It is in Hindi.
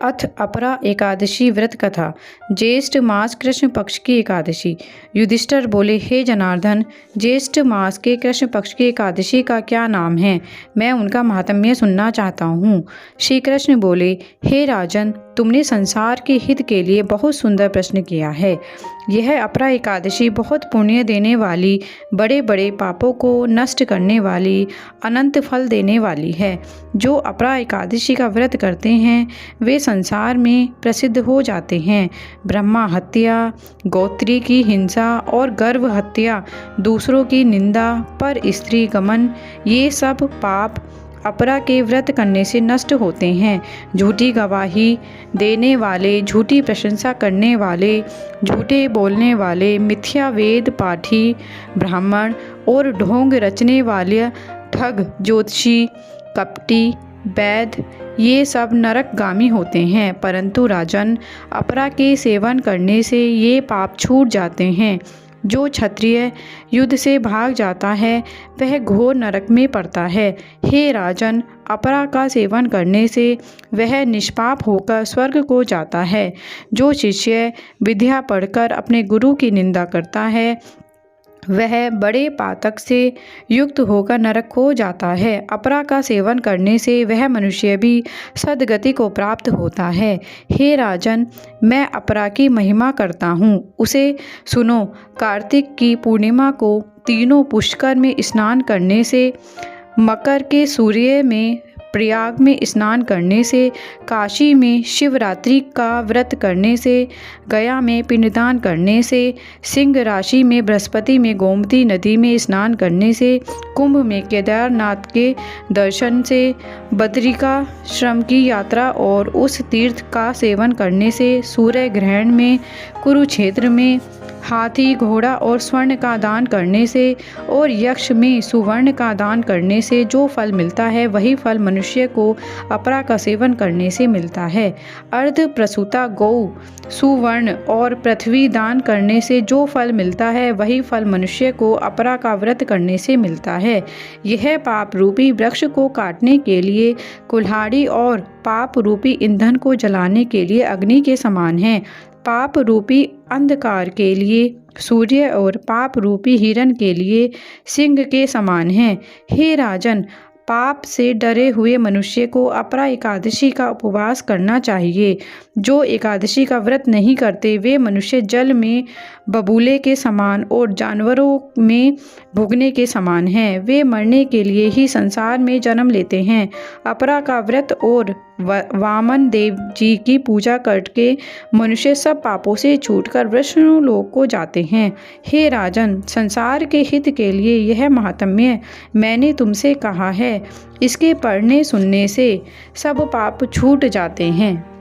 अथ अपरा एकादशी व्रत कथा। ज्येष्ठ मास कृष्ण पक्ष की एकादशी। युधिष्ठिर बोले, हे जनार्दन, ज्येष्ठ मास के कृष्ण पक्ष की एकादशी का क्या नाम है? मैं उनका महात्म्य सुनना चाहता हूँ। श्री कृष्ण बोले, हे राजन, तुमने संसार के हित के लिए बहुत सुंदर प्रश्न किया है। यह अपरा एकादशी बहुत पुण्य देने वाली, बड़े बड़े पापों को नष्ट करने वाली, अनंत फल देने वाली है। जो अपरा एकादशी का व्रत करते हैं वे संसार में प्रसिद्ध हो जाते हैं। ब्रह्मा हत्या, गोत्री की हिंसा और गर्भ हत्या, दूसरों की निंदा, पर स्त्री गमन, ये सब पाप अपरा के व्रत करने से नष्ट होते हैं। झूठी गवाही देने वाले, झूठी प्रशंसा करने वाले, झूठे बोलने वाले, मिथ्या वेद पाठी ब्राह्मण और ढोंग रचने वाले, ठग, ज्योतिषी, कपटी, वैद, ये सब नरकगामी होते हैं। परंतु राजन, अपरा के सेवन करने से ये पाप छूट जाते हैं। जो क्षत्रिय युद्ध से भाग जाता है वह घोर नरक में पड़ता है। हे राजन, अपरा का सेवन करने से वह निष्पाप होकर स्वर्ग को जाता है। जो शिष्य विद्या पढ़कर अपने गुरु की निंदा करता है वह बड़े पातक से युक्त होकर नरक हो जाता है। अपरा का सेवन करने से वह मनुष्य भी सद्गति को प्राप्त होता है। हे राजन, मैं अपरा की महिमा करता हूँ, उसे सुनो। कार्तिक की पूर्णिमा को तीनों पुष्कर में स्नान करने से, मकर के सूर्य में, प्रयाग में स्नान करने से, काशी में शिवरात्रि का व्रत करने से, गया में पिंडदान करने से, सिंह राशि में बृहस्पति में गोमती नदी में स्नान करने से, कुंभ में केदारनाथ के दर्शन से, बद्रिकाश्रम की यात्रा और उस तीर्थ का सेवन करने से, सूर्य ग्रहण में, कुरुक्षेत्र में हाथी, घोड़ा और स्वर्ण का दान करने से और यक्ष में सुवर्ण का दान करने से जो फल मिलता है वही फल मनुष्य को अपरा का सेवन करने से मिलता है। अर्ध प्रसूता गौ, सुवर्ण और पृथ्वी दान करने से जो फल मिलता है वही फल मनुष्य को अपरा का व्रत करने से मिलता है। यह पाप रूपी वृक्ष को काटने के लिए कुल्हाड़ी और पाप रूपी ईंधन को जलाने के लिए अग्नि के समान है। पाप रूपी अंधकार के लिए सूर्य और पाप रूपी हिरण के लिए सिंह के समान है। हे राजन, पाप से डरे हुए मनुष्य को अपरा एकादशी का उपवास करना चाहिए। जो एकादशी का व्रत नहीं करते वे मनुष्य जल में बबूले के समान और जानवरों में भुगने के समान हैं। वे मरने के लिए ही संसार में जन्म लेते हैं। अपरा का व्रत और वामन देव जी की पूजा करके मनुष्य सब पापों से छूटकर विष्णु लोक को जाते हैं। हे राजन, संसार के हित के लिए यह महात्म्य मैंने तुमसे कहा है। इसके पढ़ने सुनने से सब पाप छूट जाते हैं।